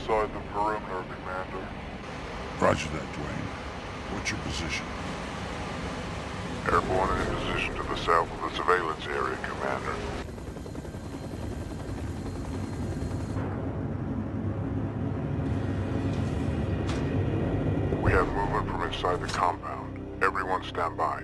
outside the perimeter, Commander. Roger that, Dwayne. What's your position? Airborne and in position to the south of the surveillance area, Commander. We have movement from inside the compound. Everyone stand by.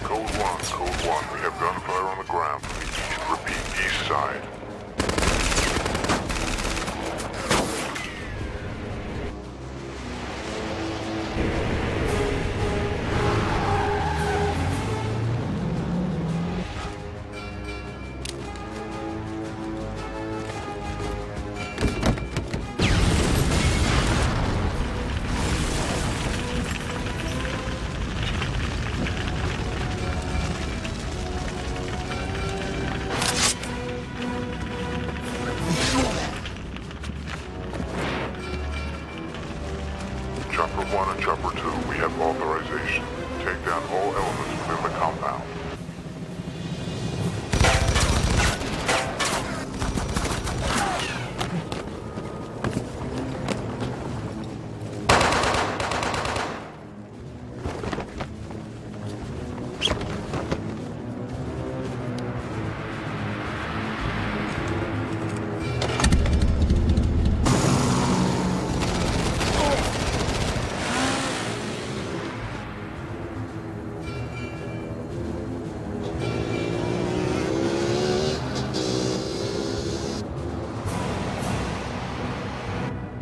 Code 1, we have gunfire on the ground from the east. Repeat, east side. Chopper 1 and Chopper 2, we have authorization. Take down all elements within the compound.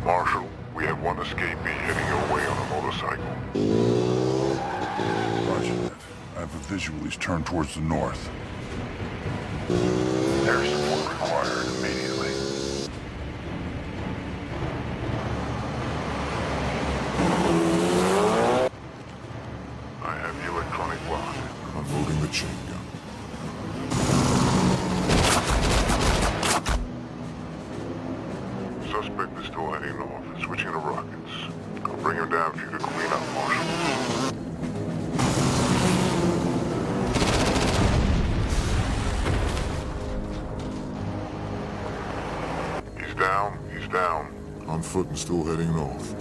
Marshal, we have one escapee heading your way on a motorcycle. Roger that. I have a visual. He's turned towards the north. Air support required immediately. I have the electronic lock. Unloading the chain gun. Suspect is still heading north, switching to rockets. I'll bring him down for you to clean up, Marshal. He's down. On foot and still heading north.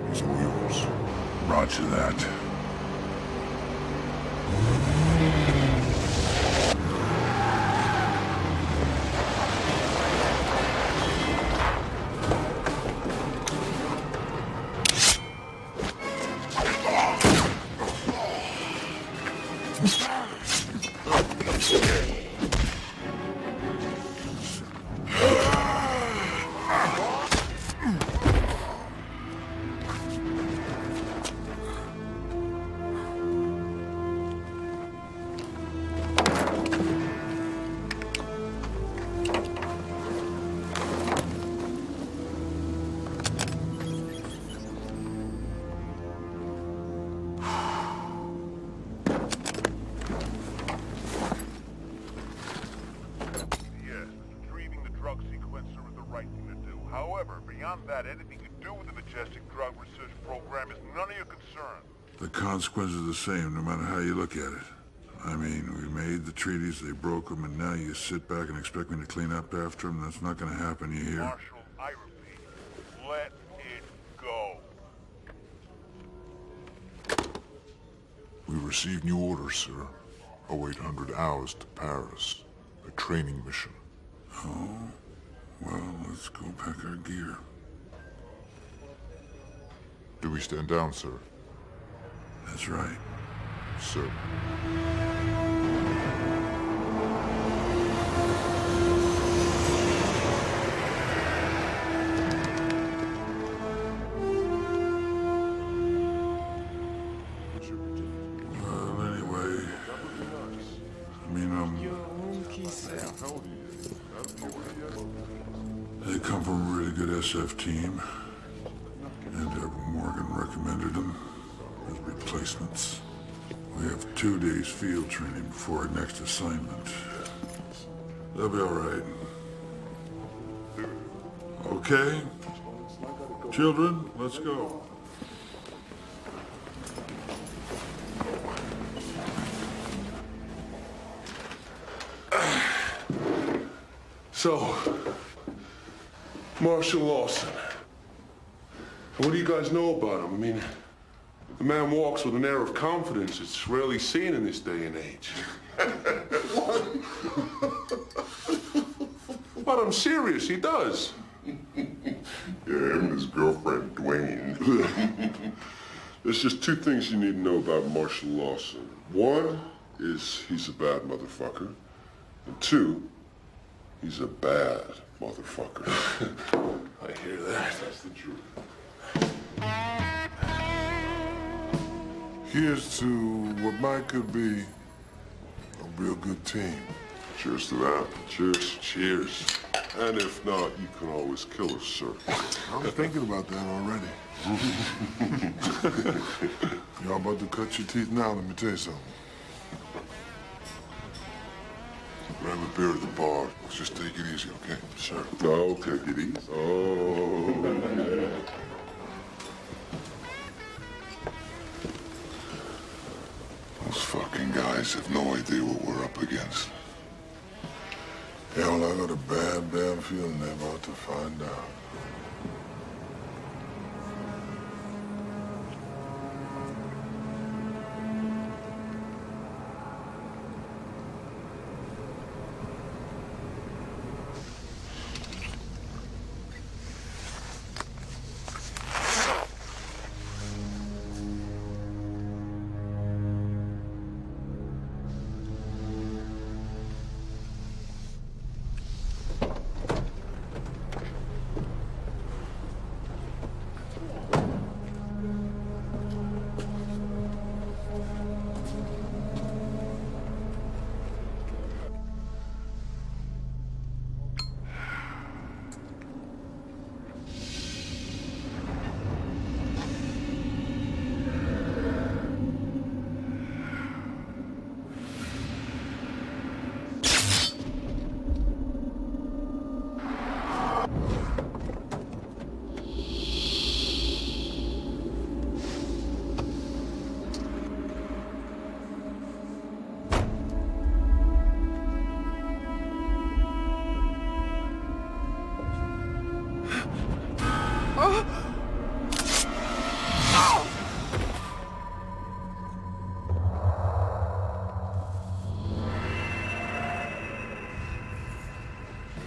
He's all yours. Roger that. However, beyond that, anything you do with the Majestic drug research program is none of your concern. The consequences are the same, no matter how you look at it. I mean, we made the treaties, they broke them, and now you sit back and expect me to clean up after them? That's not gonna happen, you hear? Marshal, I repeat, let it go. We received new orders, sir. 0800 hours to Paris. A training mission. Oh? Well, let's go pack our gear. Do we stand down, sir? That's right. Sir. Well, anyway, I mean, they come from a really good SF team, and Morgan recommended them as replacements. We have 2 days field training before our next assignment. They'll be all right. Okay? Children, let's go. So, Marshal Lawson. What do you guys know about him? I mean, the man walks with an air of confidence it's rarely seen in this day and age. But I'm serious, he does. Yeah, him and his girlfriend, Dwayne. There's just two things you need to know about Marshal Lawson. One is he's a bad motherfucker. And two, he's a bad motherfucker. I hear that. That's the truth. Here's to what might could be a real good team. Cheers to that. Cheers. Cheers. And if not, you can always kill us, sir. I'm thinking about that already. Y'all about to cut your teeth now, let me tell you something. Grab a beer at the bar. Let's just take it easy, okay? Sure. Oh, take it easy. Oh, Those fucking guys have no idea what we're up against. Hell, I got a bad feeling they're about to find out.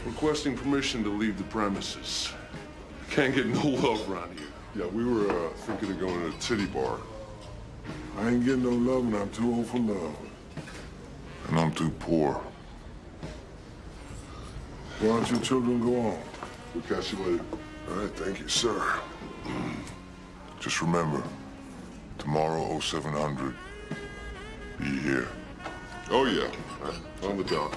Requesting permission to leave the premises. Can't get no love around here. yeah, we were thinking of going to a titty bar. I ain't getting no love and I'm too old for love. And I'm too poor. Why don't you children go on? We'll catch you later. All right, thank you, sir. Just remember, tomorrow, 0700, be here. Oh, yeah. On the dot.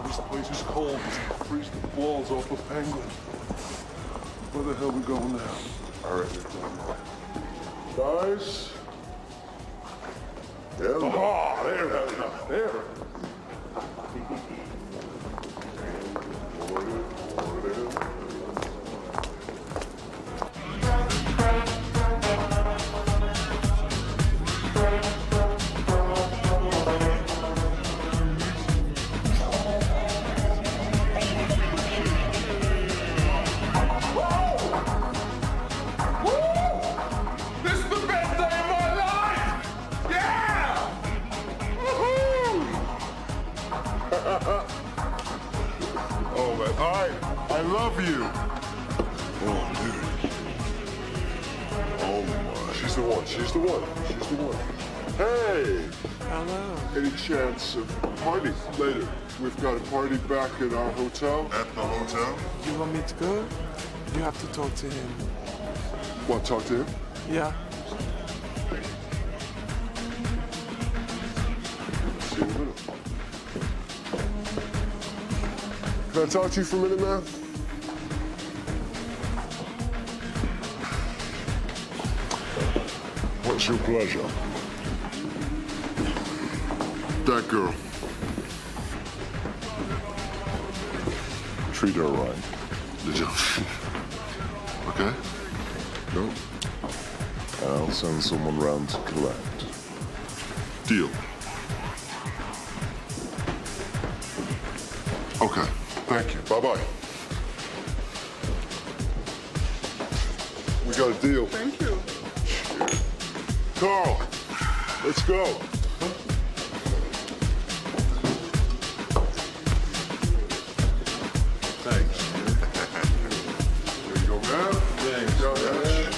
This place is cold. Freeze the balls off a penguin. Where the hell we going now? All right, guys. Yeah, Oh, there. Oh, man. All right. I love you. Oh, dude. Oh, my. She's the one. She's the one. She's the one. Hey. Hello. Any chance of party later? We've got a party back at our hotel. At the hotel? You want me to go? You have to talk to him. Want to talk to him? Yeah. See you in a minute. Can I talk to you for a minute, man? What's your pleasure? That girl. Treat her right. Did you? Okay. Go. I'll send someone round to collect. Deal. Okay. Thank you. Bye-bye. We got a deal. Thank you. Carl, let's go. Thanks. There you go, man. Thanks. Go, man.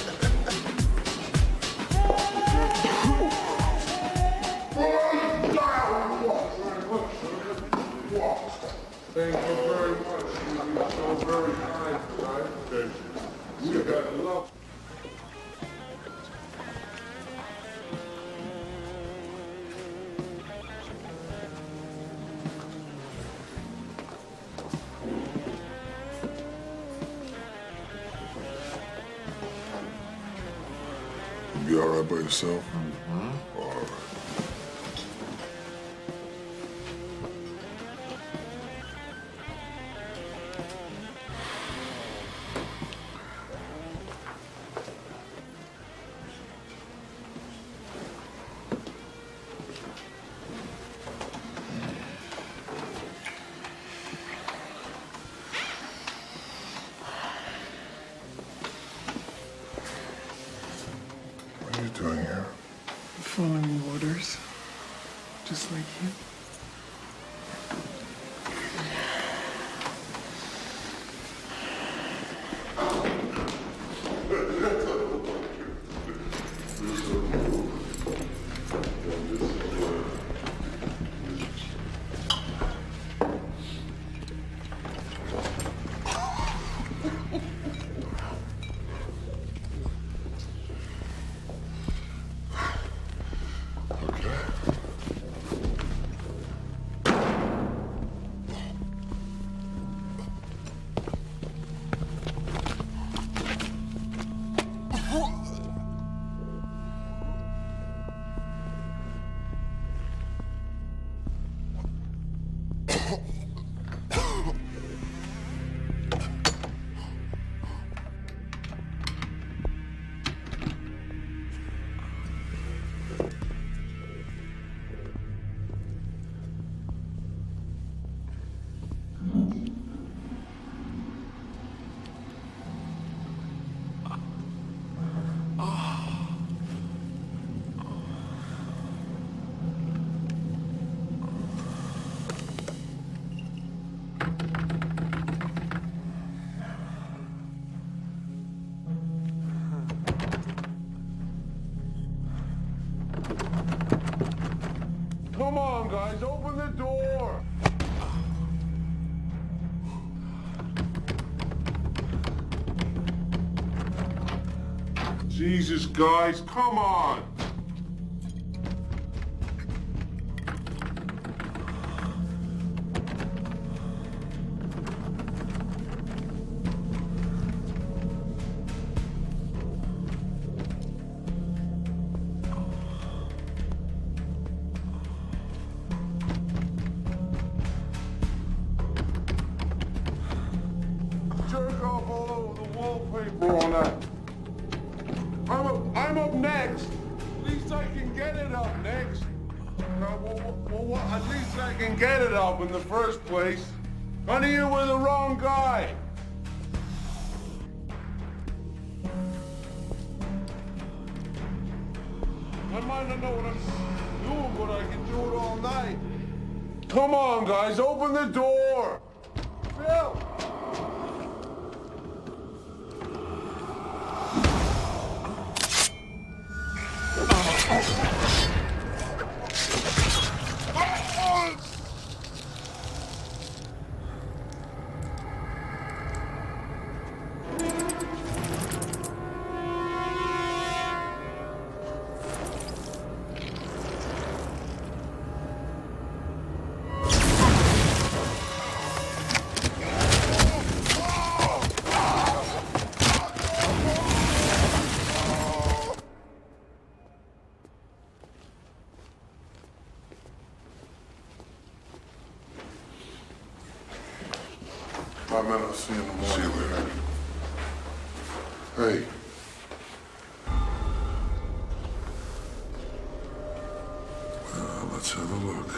Thank you very much. You're so very kind, right? Thank you. You got love. You be all right by yourself? Mm-hmm. All right. What are you doing here? Following orders. Just like you. Come on, guys, open the door. Jesus, guys, come on. Jerk off all over the wallpaper on that. I'm up next. At least I can get it up next. At least I can get it up in the first place. Honey, you were the wrong guy. I might not know what I'm doing, but I can do it all night. Come on, guys, open the door. Phil! Hey. Let's have a look.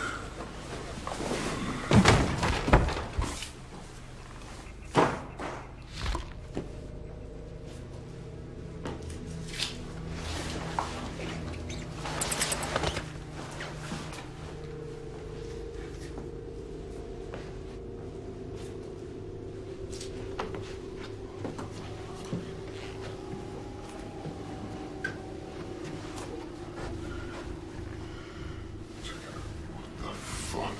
Fuck.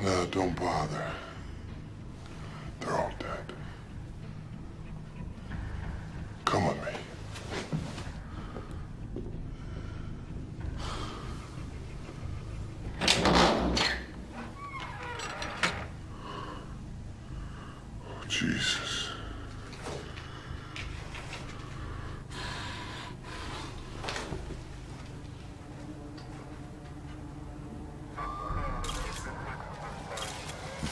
No, don't bother. They're all dead. Come with me. Oh, Jesus.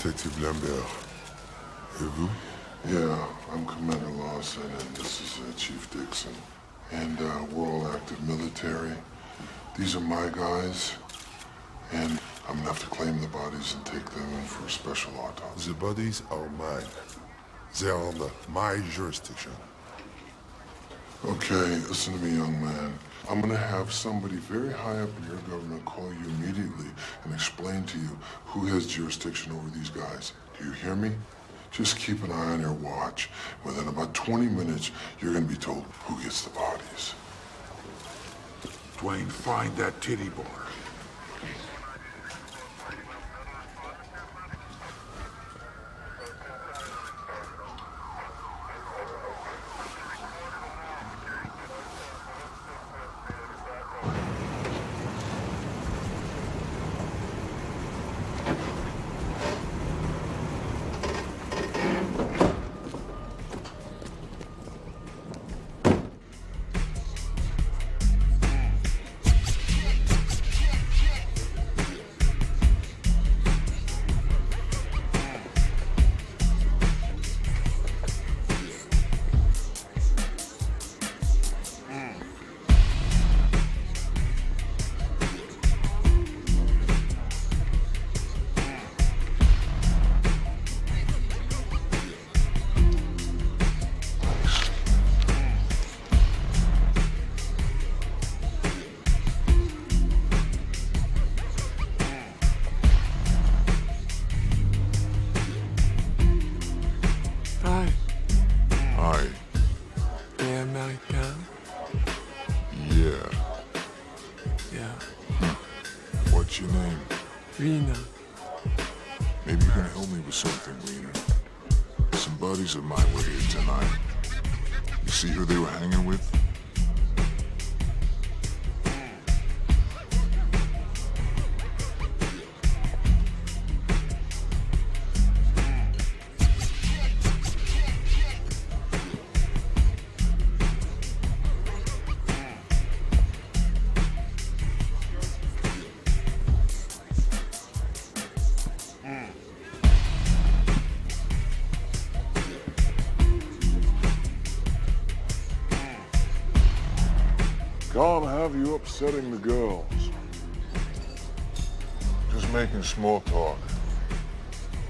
Detective Lambert. Et vous? Yeah, I'm Commander Lawson, and this is Chief Dixon. And we're all active military. These are my guys, and I'm gonna have to claim the bodies and take them in for a special autopsy. The bodies are mine. They are under my jurisdiction. Okay, listen to me, young man. I'm gonna have somebody very high up in your government call you immediately and explain to you who has jurisdiction over these guys. Do you hear me? Just keep an eye on your watch. Within about 20 minutes, you're gonna be told who gets the bodies. Dwayne, find that titty bar. Hi, Hi. t'es américain? Yeah. Yeah. What's your name? Rina. Maybe you can help me with something, Wiener. Some buddies of mine were here tonight. You see who they were hanging with? Can't have you upsetting the girls. Just making small talk.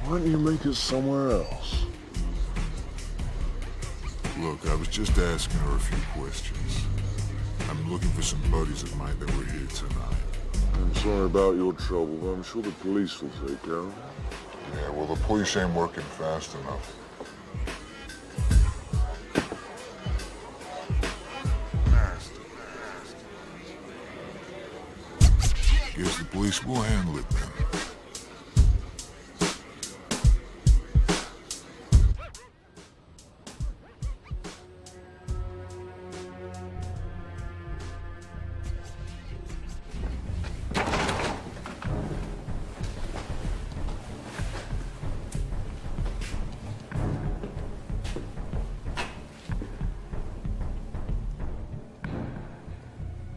Why don't you make it somewhere else? Look, I was just asking her a few questions. I'm looking for some buddies of mine that were here tonight. I'm sorry about your trouble, but I'm sure the police will take care of it. Yeah, well, the police ain't working fast enough. Guess the police will handle it then.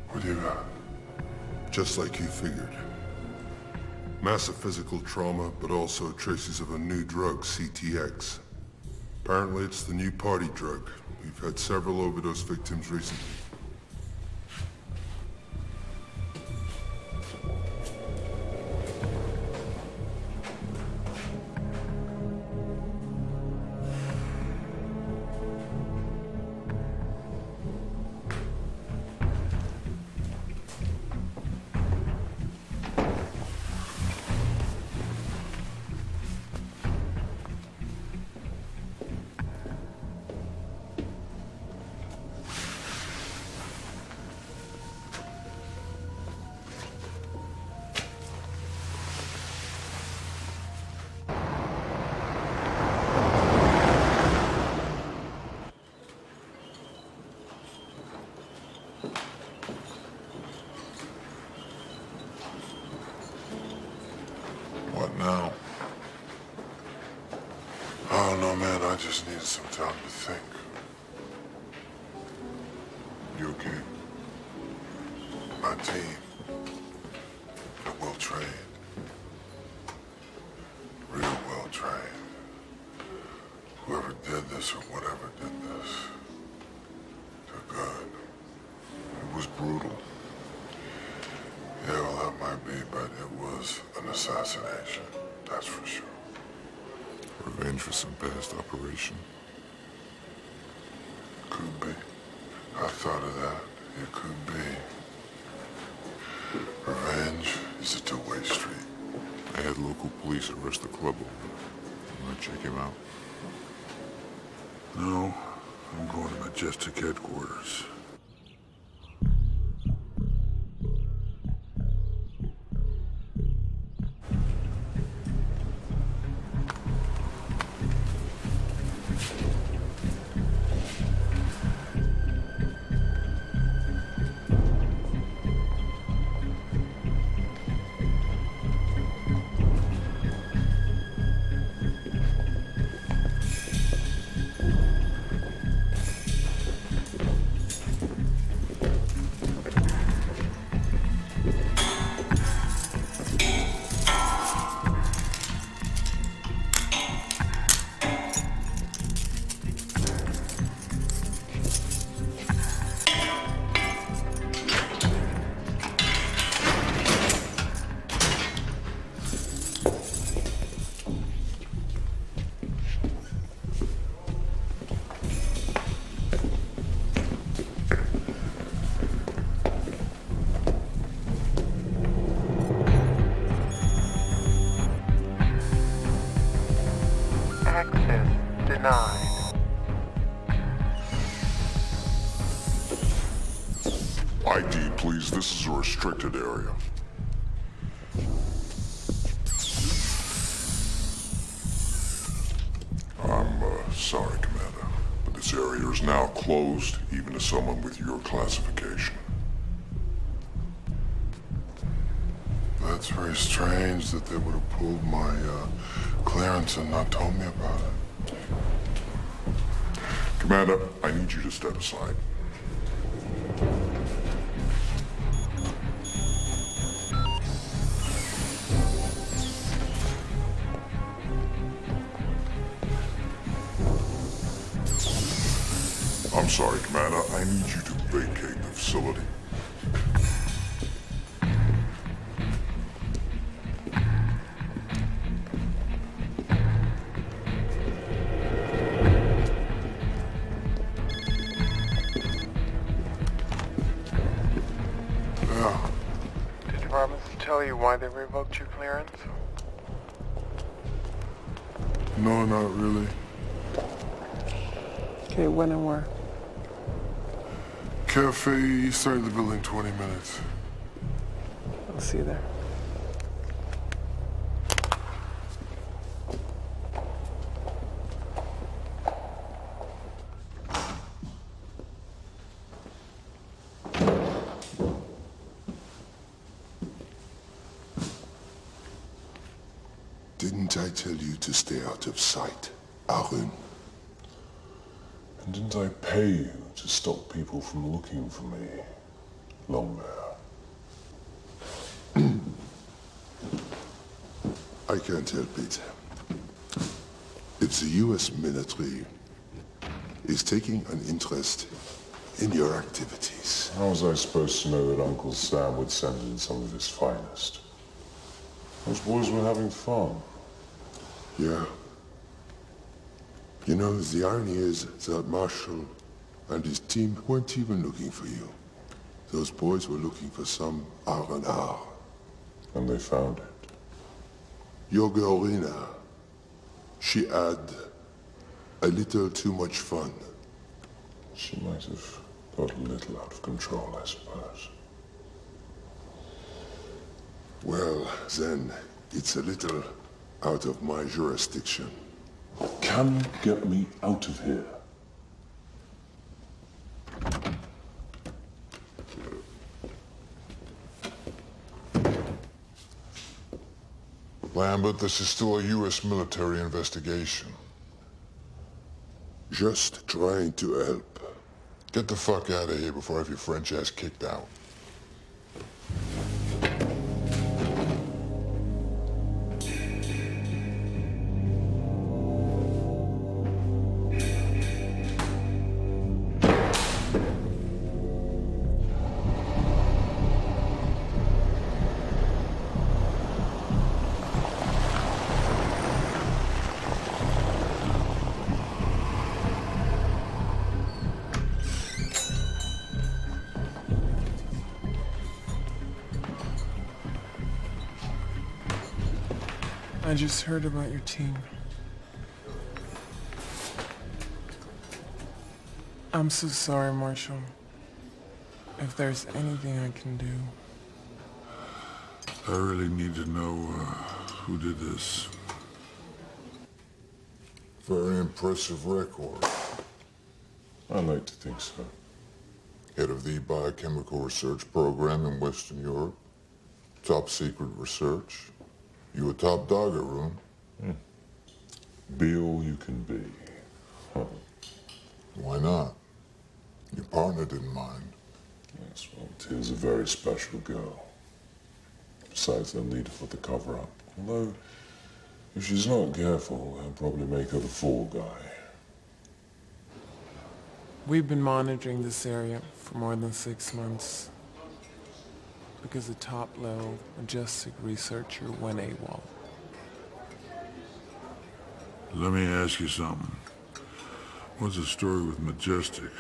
What do you got? Just like you figured. Massive physical trauma, but also traces of a new drug, CTX. Apparently it's the new party drug. We've had several overdose victims recently. What now? I don't know, man. I just needed some time to think. You okay? My team. They're well trained. Real well trained. Whoever did this or whatever did this, they're good. It was brutal. Yeah, well, that might be, but it was an assassination. That's for sure. Revenge for some past operation? Could be. I thought of that. It could be. Revenge is a two-way street. I had local police arrest the club owner. You want to check him out? No, I'm going to Majestic headquarters. Access denied. ID, please. This is a restricted area. I'm sorry, Commander, but this area is now closed, even to someone with your classification. That's very strange that they would have pulled my clearance and not told me about it. Commander, I need you to step aside. I'm sorry, Commander. I need you to vacate the facility. Yeah. Did the pharmacist tell you why they revoked your clearance? No, not really. Okay, when and where? Cafe, east side of the building, 20 minutes. I'll see you there. Didn't I tell you to stay out of sight, Arun? And didn't I pay you to stop people from looking for me, Lovbrand? I can't help it. It's the U.S. military is taking an interest in your activities. How was I supposed to know that Uncle Sam would send in some of his finest? Those boys were having fun. Yeah. You know, the irony is that Marshall and his team weren't even looking for you. Those boys were looking for some R&R. And they found it. Your girl Rena, she had a little too much fun. She might have got a little out of control, I suppose. Well, then, it's a little out of my jurisdiction. Can you get me out of here? Lambert, this is still a U.S. military investigation. Just trying to help. Get the fuck out of here before I have your French ass kicked out. I just heard about your team. I'm so sorry, Marshall. If there's anything I can do. I really need to know who did this. Very impressive record. I like to think so. Head of the biochemical research program in Western Europe. Top secret research. You a top dog at room. Be all you can be. Huh. Why not? Your partner didn't mind. Yes, well, Till's a very special girl. Besides, they'll need her for the cover-up. Although, if she's not careful, they'll probably make her the fall guy. We've been monitoring this area for more than 6 months because a top-level Majestic researcher went AWOL. Let me ask you something. What's the story with Majestic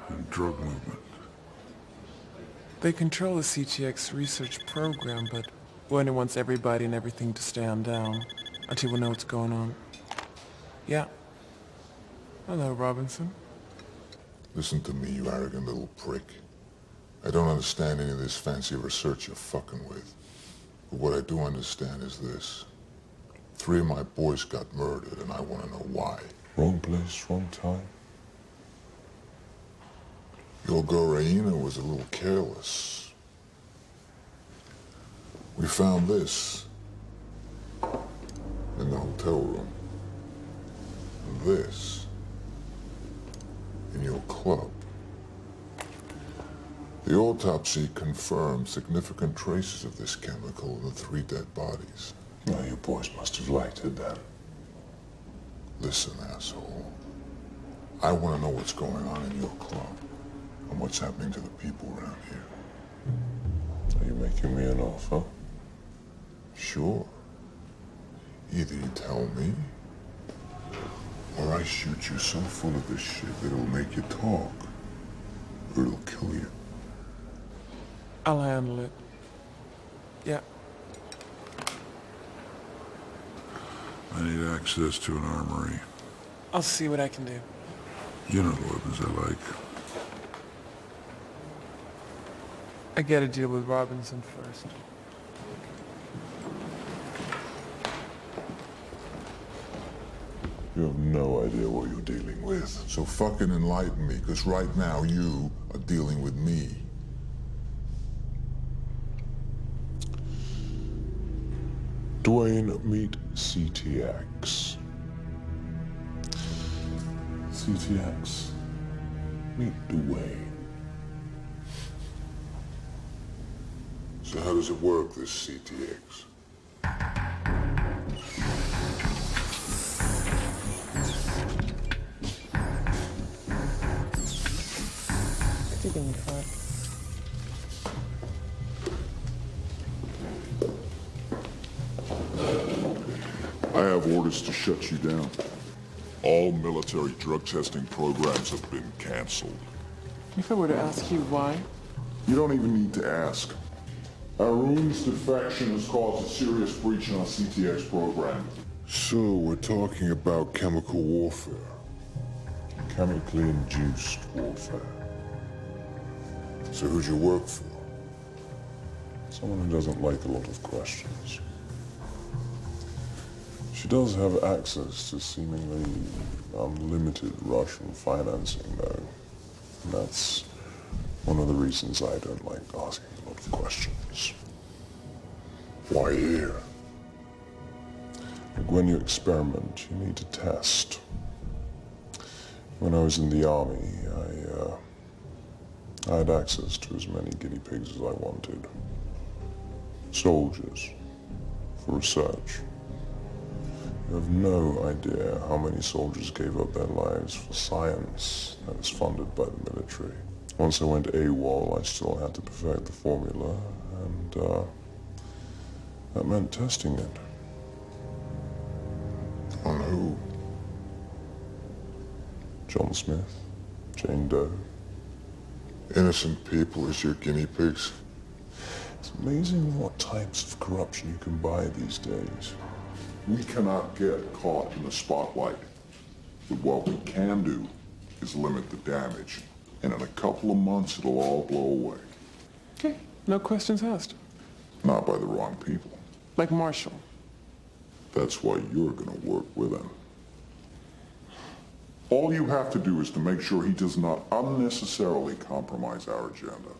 and drug movement? They control the CTX research program, but Werner wants everybody and everything to stand down until we know what's going on. Yeah. Hello, Robinson. Listen to me, you arrogant little prick. I don't understand any of this fancy research you're fucking with. But what I do understand is this. 3 of my boys got murdered, and I want to know why. Wrong place, wrong time. Your girl Raina was a little careless. We found this in the hotel room. And this in your club. The autopsy confirmed significant traces of this chemical in the 3 dead bodies. Well, you boys must have liked it then. Listen, asshole. I want to know what's going on in your club and what's happening to the people around here. Are you making me an offer? Sure. Either you tell me, or I shoot you so full of this shit that it'll make you talk, or it'll kill you. I'll handle it. Yeah. I need access to an armory. I'll see what I can do. You know the weapons I like. I gotta deal with Robinson first. You have no idea what you're dealing with. So fucking enlighten me, because right now you are dealing with me. Dwayne, meet CTX. CTX, meet Dwayne. So how does it work, this CTX? I have orders to shut you down. All military drug testing programs have been canceled. If I were to ask you why, You don't even need to ask. Arun's defection has caused a serious breach in our CTX program. So we're talking about chemical warfare. Chemically induced warfare. So who'd you work for? Someone who doesn't like a lot of questions. She does have access to seemingly unlimited Russian financing, though. And that's one of the reasons I don't like asking a lot of questions. Why here? Like when you experiment, you need to test. When I was in the army, I had access to as many guinea pigs as I wanted. Soldiers, for research. You have no idea how many soldiers gave up their lives for science that was funded by the military. Once I went AWOL, I still had to perfect the formula, and that meant testing it. On who? John Smith, Jane Doe. Innocent people as your guinea pigs? It's amazing what types of corruption you can buy these days. We cannot get caught in the spotlight. But what we can do is limit the damage. And in a couple of months, it'll all blow away. okay, no questions asked. Not by the wrong people. Like Marshall. That's why you're gonna work with him. All you have to do is to make sure he does not unnecessarily compromise our agenda.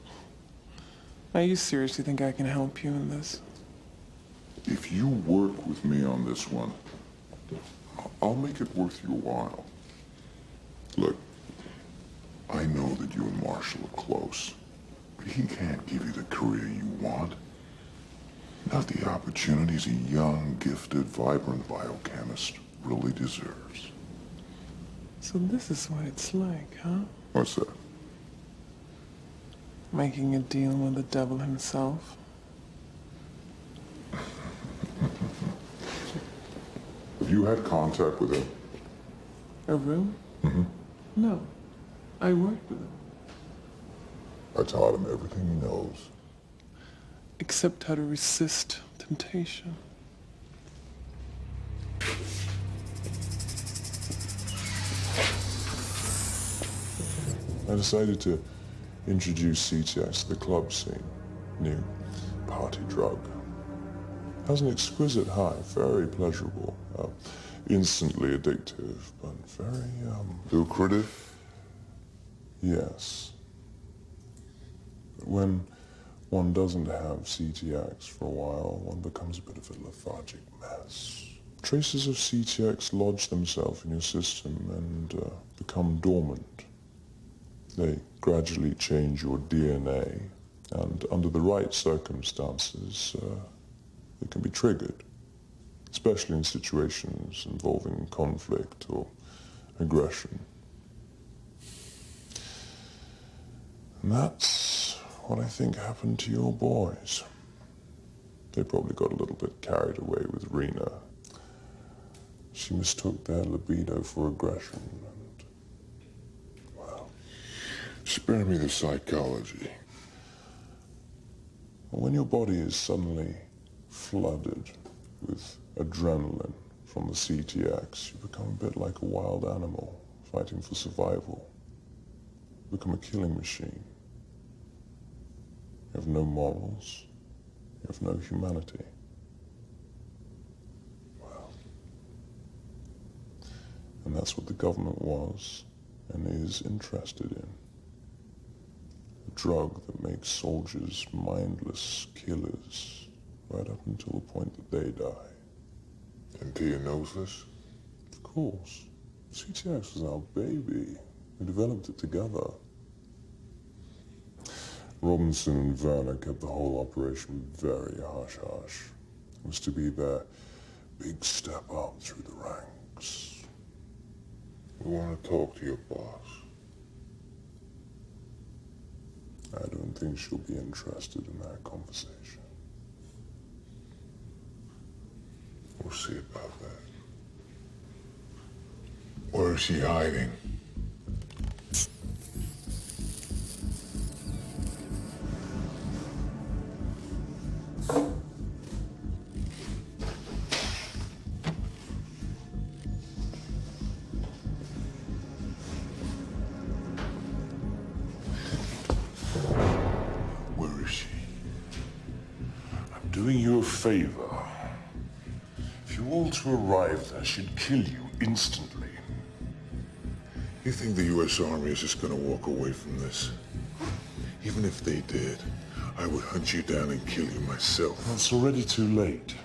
Now, you seriously think I can help you in this? If you work with me on this one, I'll make it worth your while. Look, I know that you and Marshall are close, but he can't give you the career you want. Not the opportunities a young, gifted, vibrant biochemist really deserves. So this is what it's like, huh? What's that? Making a deal with the devil himself. Have you had contact with him? A room? No. I worked with him. I taught him everything he knows. Except how to resist temptation. I decided to introduce CTX to the club scene. New party drug. Has an exquisite high, very pleasurable, instantly addictive, but very, Lucrative? yes. When one doesn't have CTX for a while, one becomes a bit of a lethargic mess. Traces of CTX lodge themselves in your system and become dormant. They gradually change your DNA, and under the right circumstances, it can be triggered, especially in situations involving conflict or aggression. And that's what I think happened to your boys. They probably got a little bit carried away with Rena. She mistook their libido for aggression, and, well, Spare me the psychology. when your body is suddenly flooded with adrenaline from the CTX, you become a bit like a wild animal fighting for survival. You become a killing machine. You have no morals. You have no humanity. Well, and that's what the government was and is interested in. A drug that makes soldiers mindless killers right up until the point that they die. And Tia knows this? Of course. CTX was our baby. We developed it together. Robinson and Werner kept the whole operation very hush-hush. It was to be their big step up through the ranks. We want to talk to your boss. I don't think she'll be interested in that conversation. We'll see about that. Where is she hiding? Where is she? I'm doing you a favor. If you were to arrive there, she'd kill you instantly. You think the U.S. Army is just gonna walk away from this? Even if they did, I would hunt you down and kill you myself. It's already too late.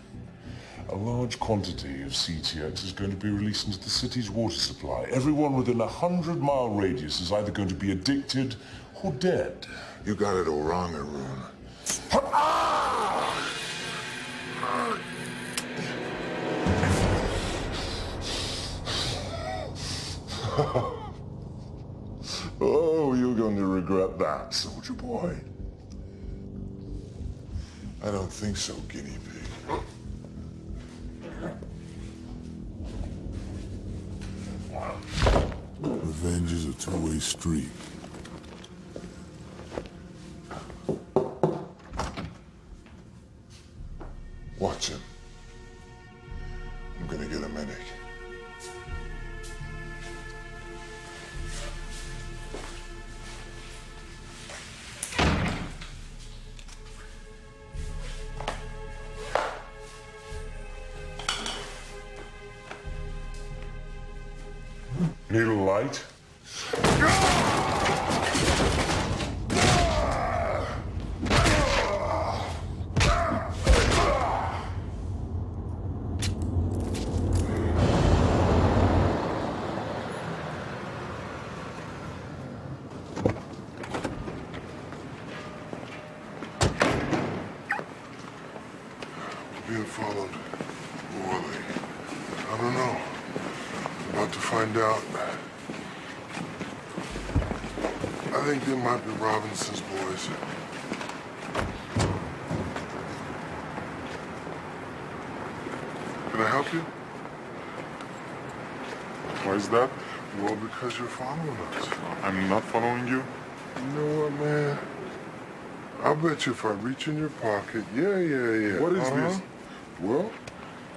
A large quantity of CTX is going to be released into the city's water supply. Everyone within a 100-mile radius is either going to be addicted or dead. You got it all wrong, Arun. Oh, you're going to regret that, soldier boy. I don't think so, guinea pig. Revenge is a two-way street. Watch him. I'm gonna get a medic. Need a light? Being followed. Who are they? I don't know. About to find out. I think they might be Robinson's boys. Can I help you? Why is that? Well, because you're following us. I'm not following you. You know what, man? I'll bet you if I reach in your pocket, yeah. What is this? Well,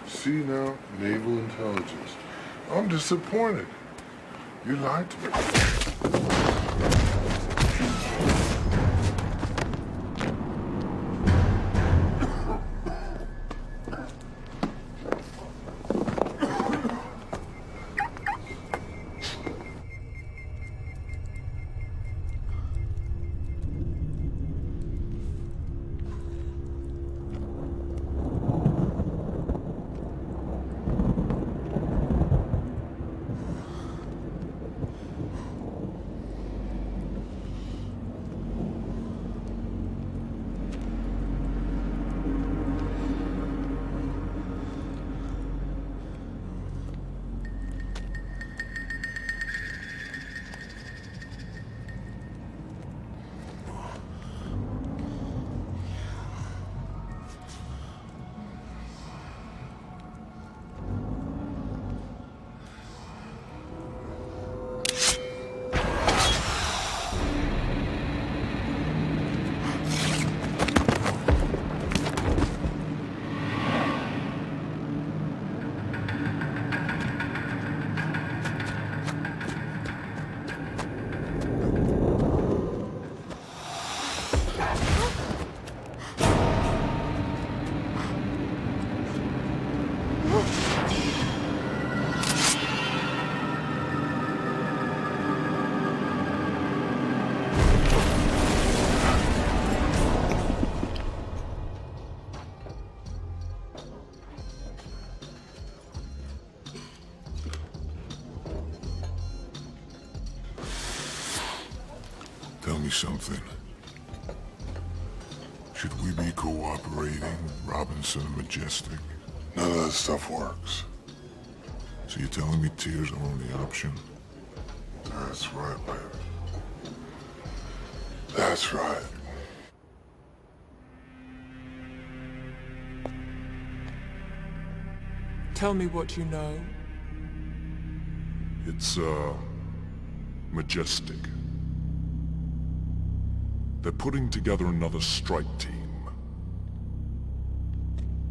see now, naval intelligence. I'm disappointed. You lied to me. Tell me something. Should we be cooperating with Robinson and Majestic? None of that stuff works. So you're telling me tears are only option? That's right, baby. That's right. Tell me what you know. It's, Majestic. They're putting together another strike team.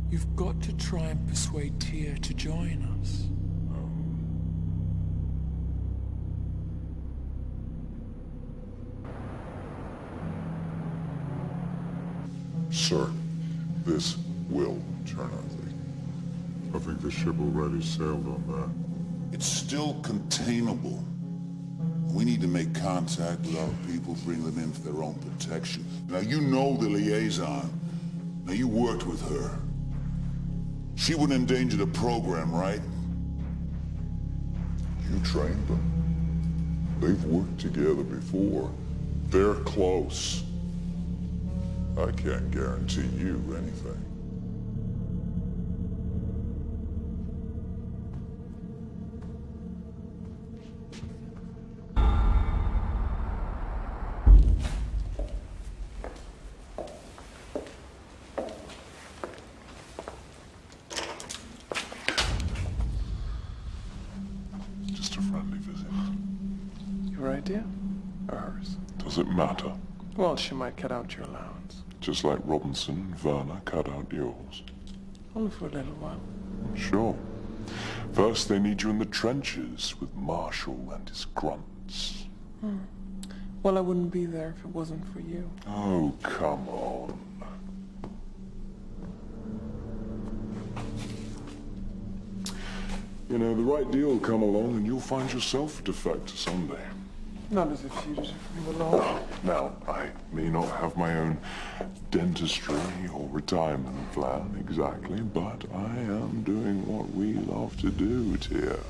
You've got to try and persuade Tia to join us. Sir, this will turn, I think. I think the ship already sailed on that. It's still containable. We need to make contact with our people, bring them in for their own protection. Now, you know the liaison. Now, you worked with her. She wouldn't endanger the program, right? You trained them. They've worked together before. They're close. I can't guarantee you anything. Just a friendly visit. Your idea? Or hers? Does it matter? Well, she might cut out your allowance. Just like Robinson and Werner cut out yours. Only for a little while. Sure. First, they need you in the trenches with Marshall and his grunts. Well, I wouldn't be there if it wasn't for you. Oh, come on. You know, the right deal will come along and you'll find yourself a defector someday. Not as a fugitive from the law. Now, I may not have my own dentistry or retirement plan exactly, but I am doing what we love to do, Tia.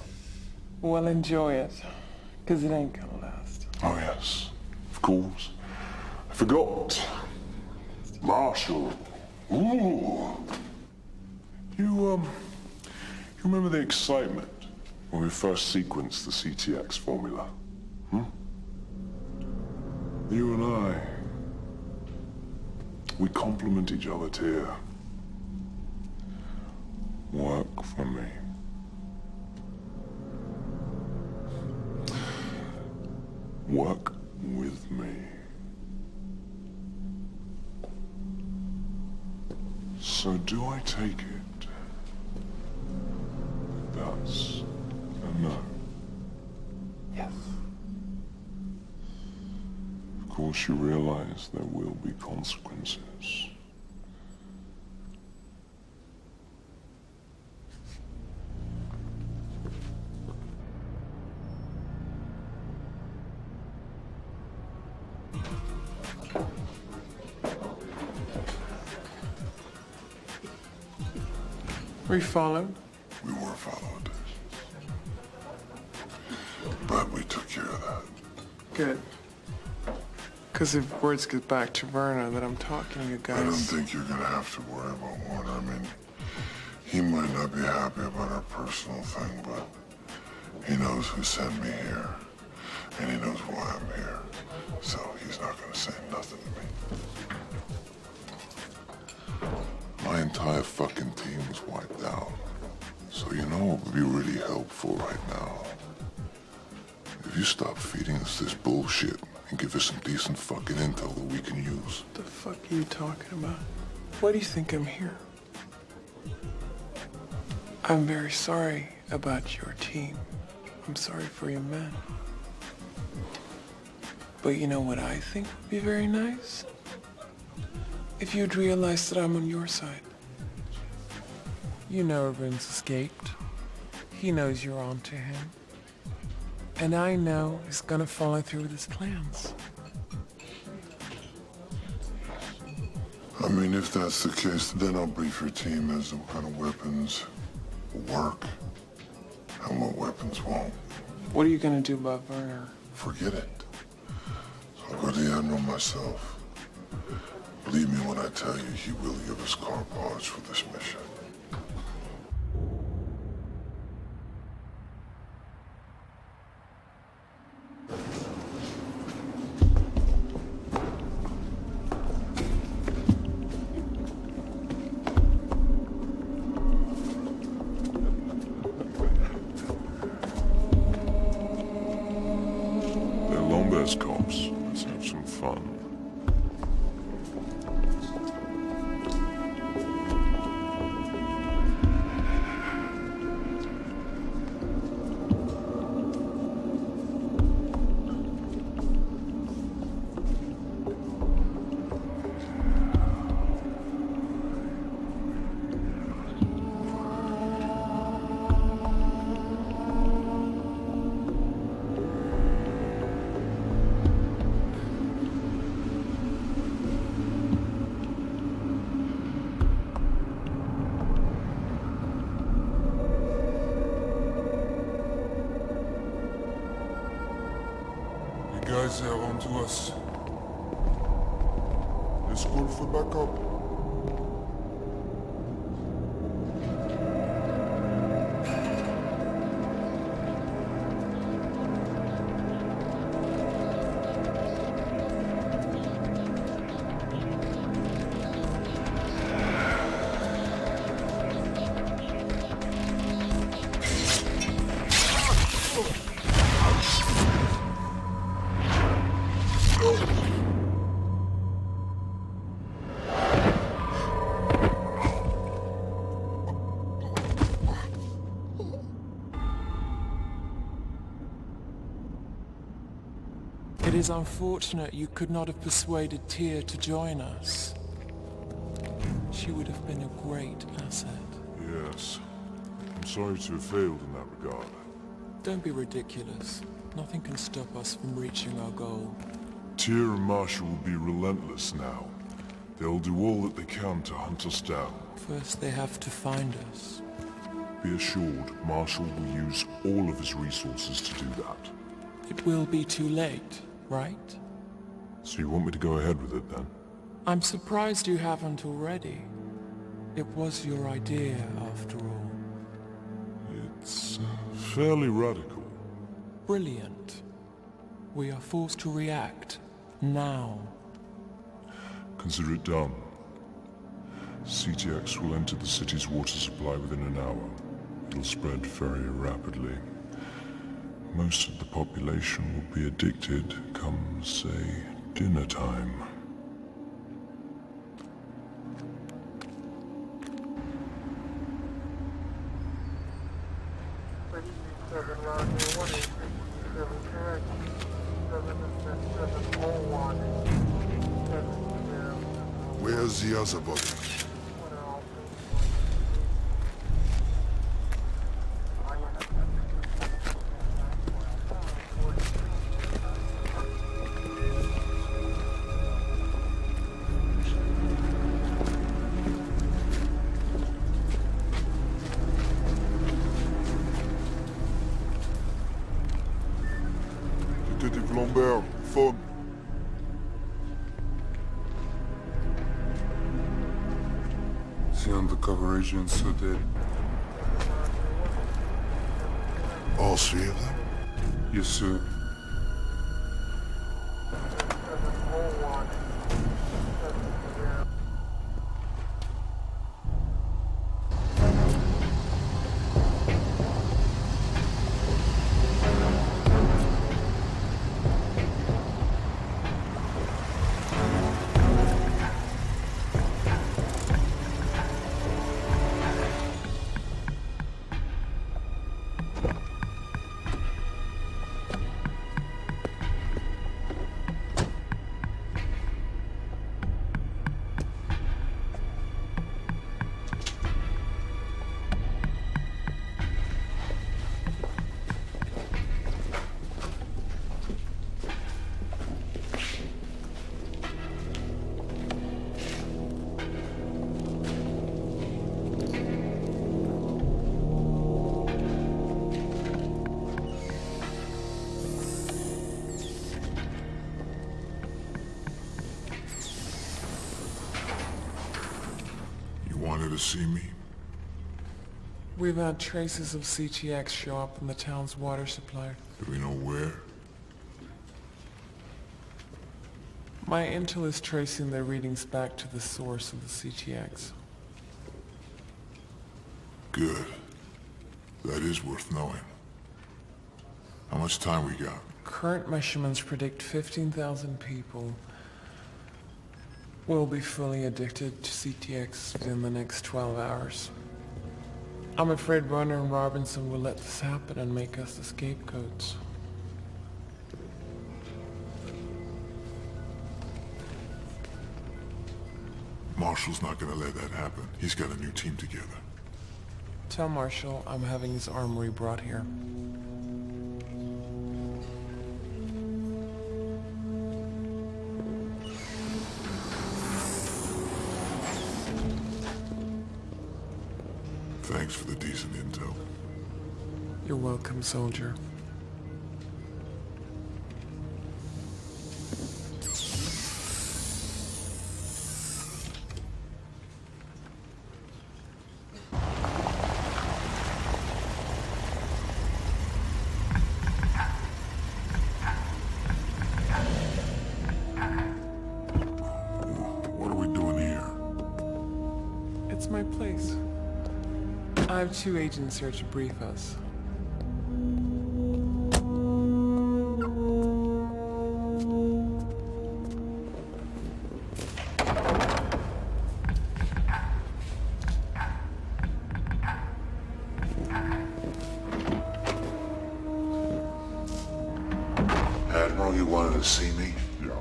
Well, enjoy it. Because it ain't gonna last. Oh, yes. Of course. I forgot. Marshall. Ooh. You remember the excitement when we first sequenced the CTX formula? You and I, we complement each other, Tia. Work for me. Work with me. So do I take it? That's a no. Yes. Of course you realize there will be consequences. We followed. We were followed. But we took care of that. Good. Because if words get back to Werner that I'm talking to you guys... I don't think you're gonna have to worry about Warner. I mean, he might not be happy about our personal thing, but he knows who sent me here. And he knows why I'm here. So he's not gonna say nothing to me. My entire fucking team was wiped out. So you know what would be really helpful right now? If you stop feeding us this bullshit and give us some decent fucking intel that we can use. What the fuck are you talking about? Why do you think I'm here? I'm very sorry about your team. I'm sorry for your men. But you know what I think would be very nice? If you'd realize that I'm on your side. You know Erin's escaped. He knows you're on to him. And I know he's gonna follow through with his plans. I mean, if that's the case, then I'll brief your team as to what kind of weapons will work and what weapons won't. What are you gonna do about Werner? Forget it. I'll go to the Admiral myself. Believe me when I tell you, he will give us carte blanche for this mission. There's cops. Let's have some fun. Guys, they're on to us. Let's call for backup. It is unfortunate you could not have persuaded Tyr to join us. She would have been a great asset. Yes. I'm sorry to have failed in that regard. Don't be ridiculous. Nothing can stop us from reaching our goal. Tyr and Marshall will be relentless now. They'll do all that they can to hunt us down. First, they have to find us. Be assured, Marshall will use all of his resources to do that. It will be too late, right? So you want me to go ahead with it then? I'm surprised you haven't already. It was your idea, after all. It's fairly radical. Brilliant. We are forced to react, now. Consider it done. CTX will enter the city's water supply within an hour. It'll spread very rapidly. Most of the population will be addicted come, say, dinner time. Where's the other body? Detective Lambert, phone. The undercover agents are dead. All three of them? Yes, sir. Wanted to see me? We've had traces of CTX show up in the town's water supply. Do we know where? My intel is tracing their readings back to the source of the CTX. Good. That is worth knowing. How much time we got? Current measurements predict 15,000 people will be fully addicted to CTX within the next 12 hours. I'm afraid Runner and Robinson will let this happen and make us the scapegoats. Marshall's not gonna let that happen. He's got a new team together. Tell Marshall I'm having his armory brought here. Thanks for the decent intel. You're welcome, soldier. What are we doing here? It's my place. I have 2 agents here to brief us. Admiral, you wanted to see me? Yeah.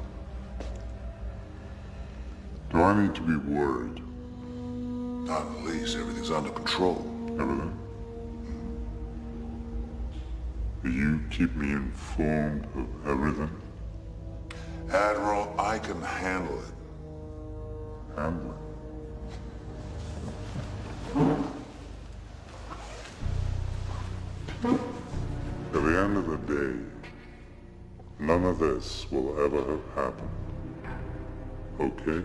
Do I need to be worried? Not in the least. Everything's under control. Everything? Will you keep me informed of everything? Admiral, I can handle it. Handle it. At the end of the day, none of this will ever have happened. Okay?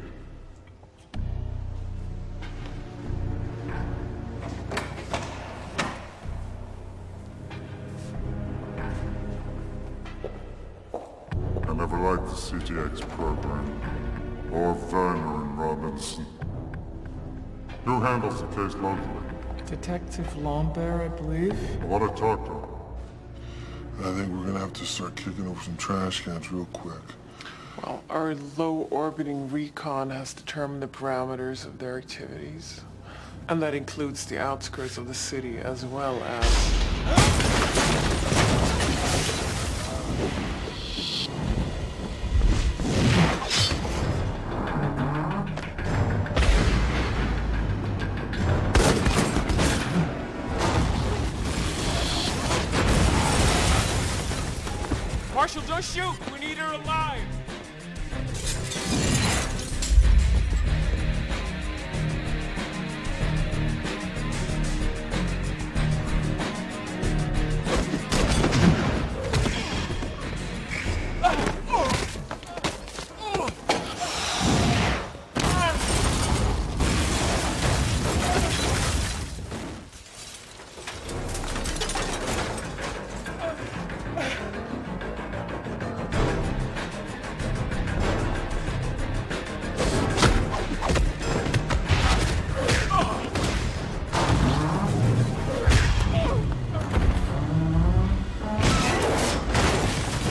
I never liked the CTX program, or Werner and Robinson. Who handles the case locally? Detective Lawbrand, I believe. I want to talk to him. I think we're gonna have to start kicking over some trash cans real quick. Well, our low-orbiting recon has determined the parameters of their activities. And that includes the outskirts of the city as well as... Marshall, don't shoot! We need her alive!